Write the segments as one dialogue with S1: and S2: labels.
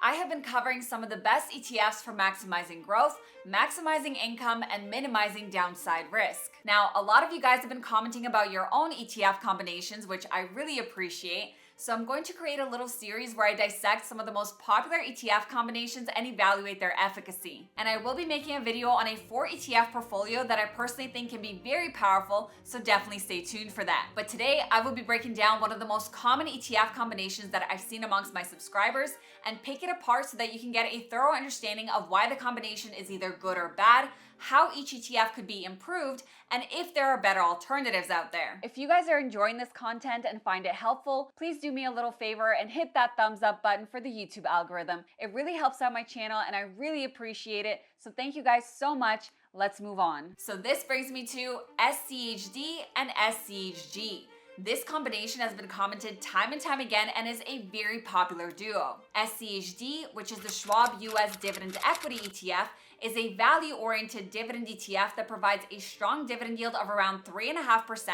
S1: I have been covering some of the best ETFs for maximizing growth, maximizing income, and minimizing downside risk. Now, a lot of you guys have been commenting about your own ETF combinations, which I really appreciate. So I'm going to create a little series where I dissect some of the most popular ETF combinations and evaluate their efficacy. And I will be making a video on a 4 ETF portfolio that I personally think can be very powerful, so definitely stay tuned for that. But today, I will be breaking down one of the most common ETF combinations that I've seen amongst my subscribers and pick it apart so that you can get a thorough understanding of why the combination is either good or bad, how each ETF could be improved, and if there are better alternatives out there. If you guys are enjoying this content and find it helpful, please do me a little favor and hit that thumbs up button for the YouTube algorithm. It really helps out my channel and I really appreciate it. So thank you guys so much. Let's move on. So this brings me to SCHD and SCHG. This combination has been commented time and time again and is a very popular duo. SCHD, which is the Schwab US Dividend Equity ETF, is a value-oriented dividend ETF that provides a strong dividend yield of around 3.5%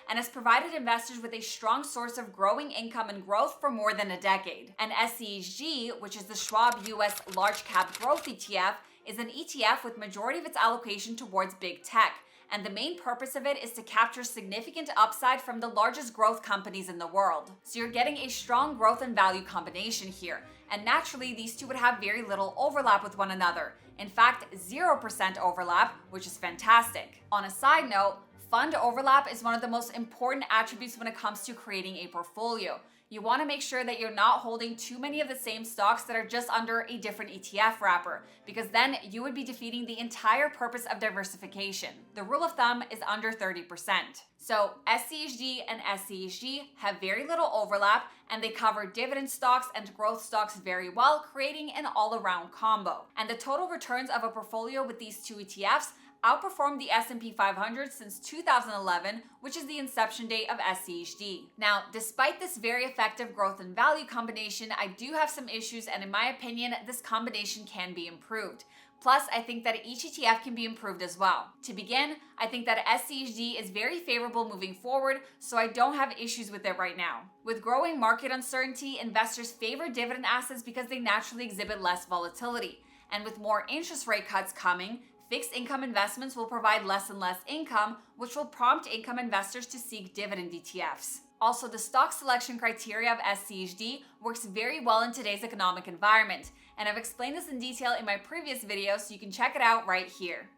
S1: and has provided investors with a strong source of growing income and growth for more than a decade. And SCHG, which is the Schwab US Large Cap Growth ETF, is an ETF with majority of its allocation towards big tech. And the main purpose of it is to capture significant upside from the largest growth companies in the world. So you're getting a strong growth and value combination here. And naturally, these two would have very little overlap with one another. In fact, 0% overlap, which is fantastic. On a side note, fund overlap is one of the most important attributes when it comes to creating a portfolio. You want to make sure that you're not holding too many of the same stocks that are just under a different ETF wrapper, because then you would be defeating the entire purpose of diversification. The rule of thumb is under 30%. So SCHD and SCHG have very little overlap, and they cover dividend stocks and growth stocks very well, creating an all-around combo. And the total returns of a portfolio with these two ETFs outperformed the S&P 500 since 2011, which is the inception date of SCHD. Now, despite this very effective growth and value combination, I do have some issues, and in my opinion, this combination can be improved. Plus, I think that each ETF can be improved as well. To begin, I think that SCHD is very favorable moving forward, so I don't have issues with it right now. With growing market uncertainty, investors favor dividend assets because they naturally exhibit less volatility. And with more interest rate cuts coming, fixed income investments will provide less and less income, which will prompt income investors to seek dividend ETFs. Also, the stock selection criteria of SCHD works very well in today's economic environment, and I've explained this in detail in my previous video, so you can check it out right here.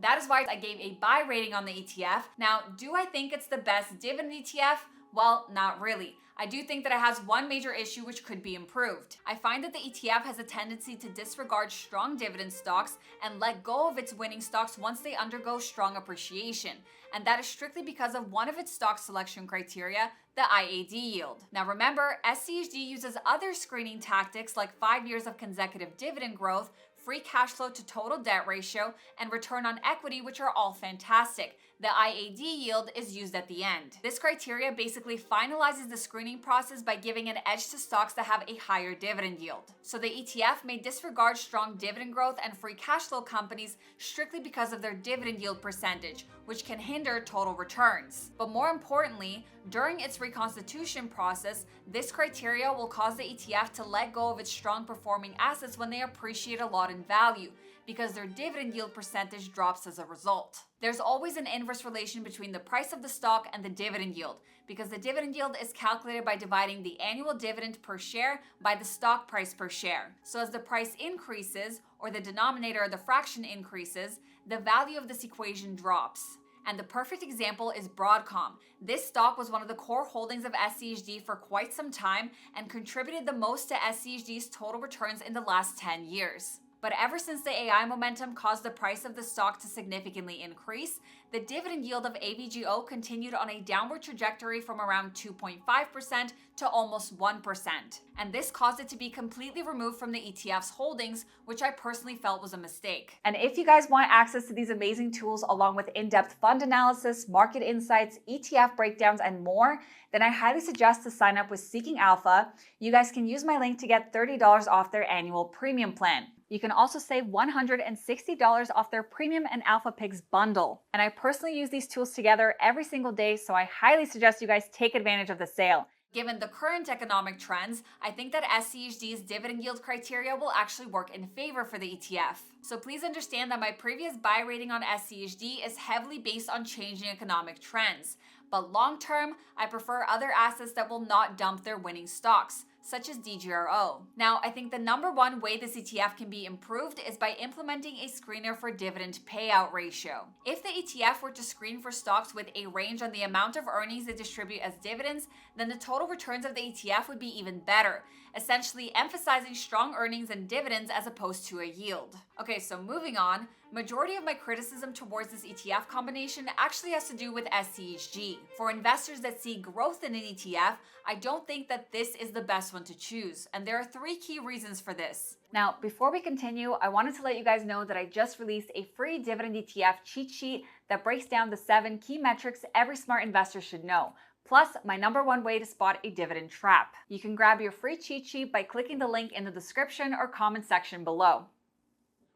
S1: That is why I gave a buy rating on the ETF. Now, do I think it's the best dividend ETF? Well, not really. I do think that it has one major issue which could be improved. I find that the ETF has a tendency to disregard strong dividend stocks and let go of its winning stocks once they undergo strong appreciation. And that is strictly because of one of its stock selection criteria, the IAD yield. Now remember, SCHD uses other screening tactics like 5 years of consecutive dividend growth, free cash flow to total debt ratio, and return on equity, which are all fantastic. The IAD yield is used at the end. This criteria basically finalizes the screening process by giving an edge to stocks that have a higher dividend yield. So the ETF may disregard strong dividend growth and free cash flow companies strictly because of their dividend yield percentage, which can hinder total returns. But more importantly, during its reconstitution process, this criteria will cause the ETF to let go of its strong performing assets when they appreciate a lot in value, because their dividend yield percentage drops as a result. There's always an inverse relation between the price of the stock and the dividend yield, because the dividend yield is calculated by dividing the annual dividend per share by the stock price per share. So as the price increases, or the denominator of the fraction increases, the value of this equation drops. And the perfect example is Broadcom. This stock was one of the core holdings of SCHD for quite some time and contributed the most to SCHD's total returns in the last 10 years. But ever since the AI momentum caused the price of the stock to significantly increase, the dividend yield of AVGO continued on a downward trajectory from around 2.5% to almost 1%. And this caused it to be completely removed from the ETF's holdings, which I personally felt was a mistake. And if you guys want access to these amazing tools along with in-depth fund analysis, market insights, ETF breakdowns, and more, then I highly suggest to sign up with Seeking Alpha. You guys can use my link to get $30 off their annual premium plan. You can also save $160 off their Premium and Alpha Picks bundle. And I personally use these tools together every single day, so I highly suggest you guys take advantage of the sale. Given the current economic trends, I think that SCHD's dividend yield criteria will actually work in favor for the ETF. So please understand that my previous buy rating on SCHD is heavily based on changing economic trends. But long term, I prefer other assets that will not dump their winning stocks, such as DGRO. Now, I think the number one way this ETF can be improved is by implementing a screener for dividend payout ratio. If the ETF were to screen for stocks with a range on the amount of earnings they distribute as dividends, then the total returns of the ETF would be even better, essentially emphasizing strong earnings and dividends as opposed to a yield. Okay, so moving on, majority of my criticism towards this ETF combination actually has to do with SCHG. For investors that see growth in an ETF, I don't think that this is the best one to choose, and there are 3 key reasons for this. Now, before we continue, I wanted to let you guys know that I just released a free dividend ETF cheat sheet that breaks down the 7 key metrics every smart investor should know, plus my number 1 way to spot a dividend trap. You can grab your free cheat sheet by clicking the link in the description or comment section below.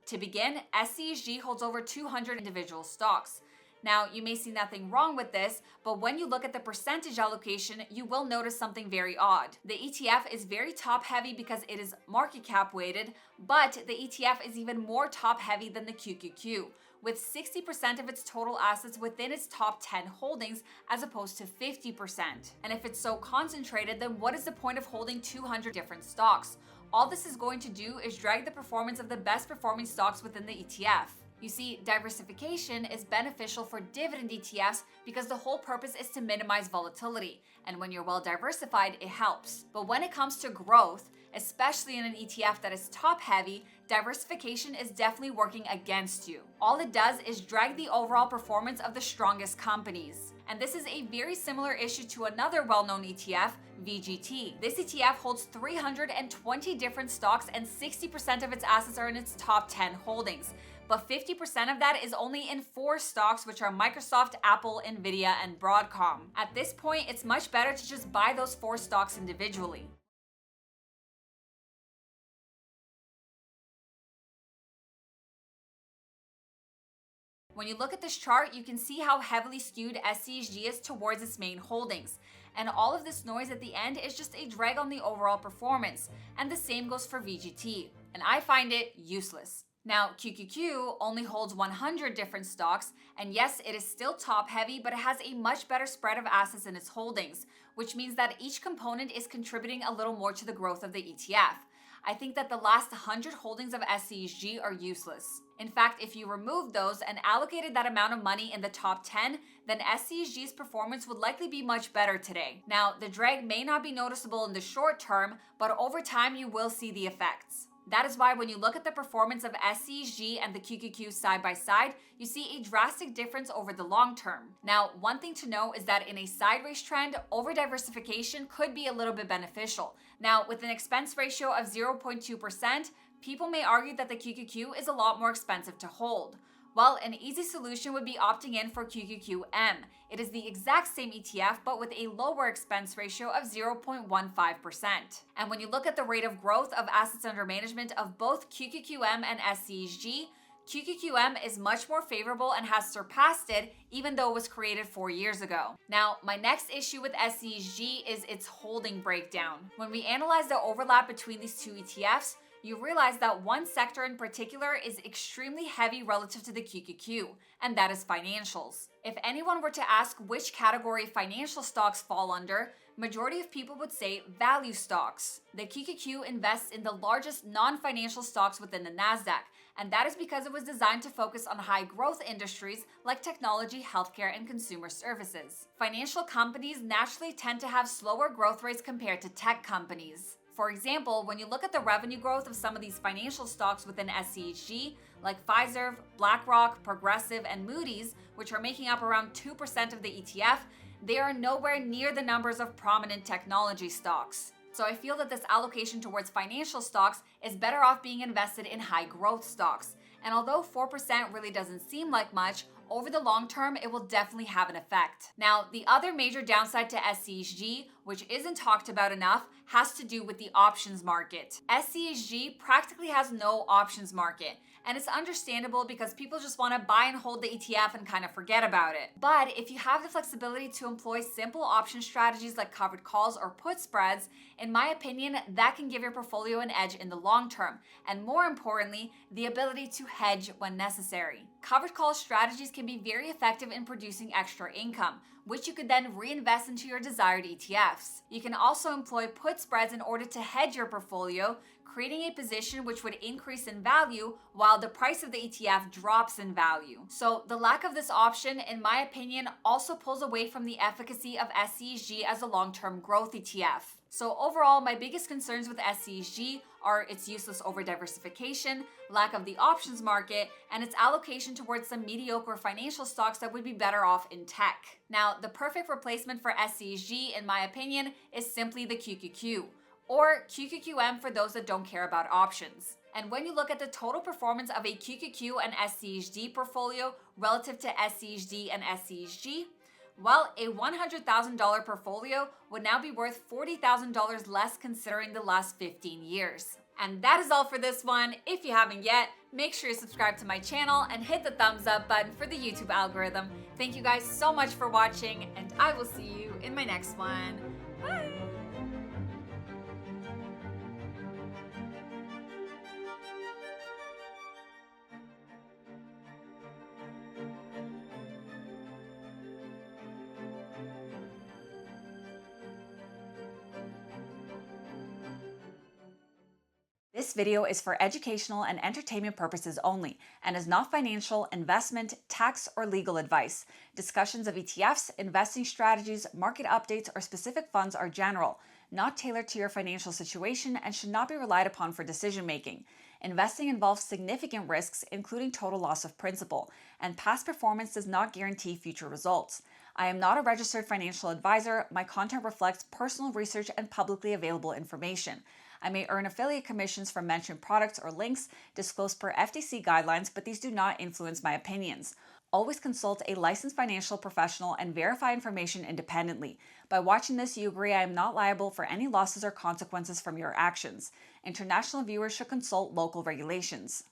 S1: To begin, SCHG holds over 200 individual stocks. Now, you may see nothing wrong with this, but when you look at the percentage allocation, you will notice something very odd. The ETF is very top heavy because it is market cap weighted, but the ETF is even more top heavy than the QQQ, with 60% of its total assets within its top 10 holdings as opposed to 50%. And if it's so concentrated, then what is the point of holding 200 different stocks? All this is going to do is drag the performance of the best performing stocks within the ETF. You see, diversification is beneficial for dividend ETFs because the whole purpose is to minimize volatility, and when you're well diversified, it helps. But when it comes to growth, especially in an ETF that is top heavy, diversification is definitely working against you. All it does is drag the overall performance of the strongest companies. And this is a very similar issue to another well-known ETF, VGT. This ETF holds 320 different stocks and 60% of its assets are in its top 10 holdings. But 50% of that is only in 4 stocks, which are Microsoft, Apple, Nvidia, and Broadcom. At this point, it's much better to just buy those 4 stocks individually. When you look at this chart, you can see how heavily skewed SCHG is towards its main holdings. And all of this noise at the end is just a drag on the overall performance. And the same goes for VGT. And I find it useless. Now, QQQ only holds 100 different stocks, and yes, it is still top heavy, but it has a much better spread of assets in its holdings, which means that each component is contributing a little more to the growth of the ETF. I think that the last 100 holdings of SCHG are useless. In fact, if you removed those and allocated that amount of money in the top 10, then SCHG's performance would likely be much better today. Now, the drag may not be noticeable in the short term, but over time you will see the effects. That is why when you look at the performance of SCHG and the QQQ side by side, you see a drastic difference over the long term. Now, one thing to know is that in a sideways trend, over-diversification could be a little bit beneficial. Now, with an expense ratio of 0.2%, people may argue that the QQQ is a lot more expensive to hold. Well, an easy solution would be opting in for QQQM. It is the exact same ETF, but with a lower expense ratio of 0.15%. And when you look at the rate of growth of assets under management of both QQQM and SCHG, QQQM is much more favorable and has surpassed it, even though it was created 4 years ago. Now, my next issue with SCHG is its holding breakdown. When we analyze the overlap between these 2 ETFs, you realize that one sector in particular is extremely heavy relative to the QQQ, and that is financials. If anyone were to ask which category financial stocks fall under, majority of people would say value stocks. The QQQ invests in the largest non-financial stocks within the Nasdaq, and that is because it was designed to focus on high growth industries like technology, healthcare, and consumer services. Financial companies naturally tend to have slower growth rates compared to tech companies. For example, when you look at the revenue growth of some of these financial stocks within SCHG, like Pfizer, BlackRock, Progressive, and Moody's, which are making up around 2% of the ETF, they are nowhere near the numbers of prominent technology stocks. So I feel that this allocation towards financial stocks is better off being invested in high growth stocks. And although 4% really doesn't seem like much, over the long term, it will definitely have an effect. Now, the other major downside to SCHG which isn't talked about enough, has to do with the options market. SCHG practically has no options market, and it's understandable because people just want to buy and hold the ETF and kind of forget about it. But if you have the flexibility to employ simple option strategies like covered calls or put spreads, in my opinion, that can give your portfolio an edge in the long term, and more importantly, the ability to hedge when necessary. Covered call strategies can be very effective in producing extra income, which you could then reinvest into your desired ETFs. You can also employ put spreads in order to hedge your portfolio, creating a position which would increase in value while the price of the ETF drops in value. So the lack of this option, in my opinion, also pulls away from the efficacy of SCHG as a long-term growth ETF. So overall, my biggest concerns with SCHG are its useless over-diversification, lack of the options market, and its allocation towards some mediocre financial stocks that would be better off in tech. Now, the perfect replacement for SCHG, in my opinion, is simply the QQQ, or QQQM for those that don't care about options. And when you look at the total performance of a QQQ and SCHD portfolio relative to SCHD and SCHG, well, a $100,000 portfolio would now be worth $40,000 less considering the last 15 years. And that is all for this one. If you haven't yet, make sure you subscribe to my channel and hit the thumbs up button for the YouTube algorithm. Thank you guys so much for watching, and I will see you in my next one. Bye! This video is for educational and entertainment purposes only and is not financial, investment, tax, or legal advice. Discussions of ETFs, investing strategies, market updates, or specific funds are general, not tailored to your financial situation, and should not be relied upon for decision making. Investing involves significant risks, including total loss of principal, and past performance does not guarantee future results. I am not a registered financial advisor. My content reflects personal research and publicly available information. I may earn affiliate commissions from mentioned products or links disclosed per FTC guidelines, but these do not influence my opinions. Always consult a licensed financial professional and verify information independently. By watching this, you agree I am not liable for any losses or consequences from your actions. International viewers should consult local regulations.